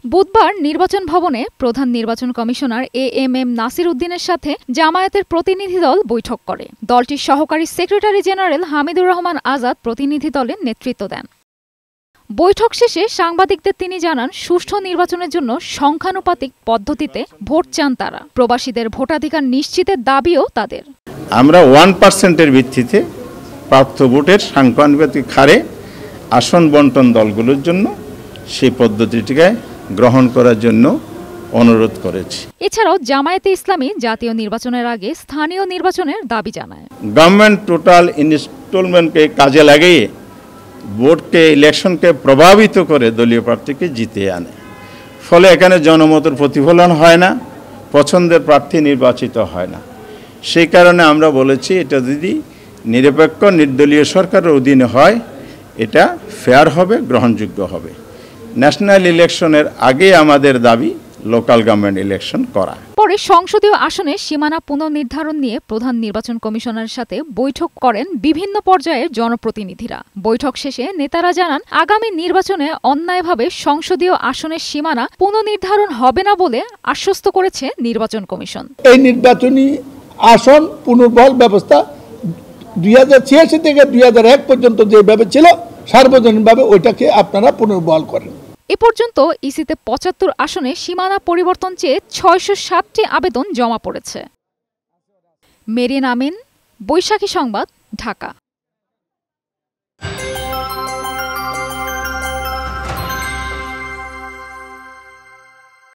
বুধবার নির্বাচন ভবনে প্রধান নির্বাচন কমিশনার এএমএম নাসির উদ্দিনের সাথে জামায়াতের প্রতিনিধি দল বৈঠক করে। দলটির সহকারী সেক্রেটারি জেনারেল হামিদুর রহমান আজাদ প্রতিনিধি দলের নেতৃত্ব দেন। বৈঠক শেষে সাংবাদিকদের তিনি জানান, সুষ্ঠু নির্বাচনের জন্য সংখ্যানুপাতিক পদ্ধতিতে ভোট চান তারা। প্রবাসীদের ভোটাধিকার নিশ্চিতের দাবিও তাদের। আমরা 1%-এর ভিত্তিতে প্রাপ্ত ভোটের সংখ্যানুপাতিক হারে আসন বন্টন দলগুলোর জন্য সেই পদ্ধতিটিকে গ্রহণ করার জন্য অনুরোধ করেছি। এছাড়াও জামায়াতে ইসলামী জাতীয় নির্বাচনের আগে স্থানীয় নির্বাচনের দাবি জানায়। গভর্নমেন্ট টোটাল ইনস্টলমেন্টকে কাজে লাগিয়ে ভোটকে ইলেকশনকে প্রভাবিত করে দলীয় প্রার্থীকে জিতিয়ে আনে। ফলে এখানে জনমতের প্রতিফলন হয় না, পছন্দের প্রার্থী নির্বাচিত হয় না। সেই কারণে আমরা বলেছি, এটা যদি নিরপেক্ষ নির্দলীয় সরকারের অধীনে হয়, এটা ফেয়ার হবে, গ্রহণযোগ্য হবে। ন্যাশনাল ইলেকশনের আগে আমাদের দাবি লোকাল গভর্নমেন্ট ইলেকশন করা। পরে সংসদীয় আসনের সীমানা পুনর্নির্ধারণ নিয়ে প্রধান নির্বাচন কমিশনারের সাথে বৈঠক করেন বিভিন্ন পর্যায়ের জনপ্রতিনিধিরা। বৈঠক শেষে নেতারা জানান, আগামী নির্বাচনে অন্যায়ভাবে সংসদীয় আসনের সীমানা পুনর্নির্ধারণ হবে না বলে আশ্বস্ত করেছে নির্বাচন কমিশন। এই নির্বাচনী আসন পুনর্বহাল ব্যবস্থা 2086 থেকে 2001 পর্যন্ত যেভাবে ছিল সার্বজনীনভাবে ওইটাকে আপনারা পুনর্বহাল করেন। এ পর্যন্ত ইসিতে 75 আসনে সীমানা পরিবর্তন চেয়ে 607টি আবেদন জমা পড়েছে। মেরিন আমিন, বৈশাখী সংবাদ, ঢাকা।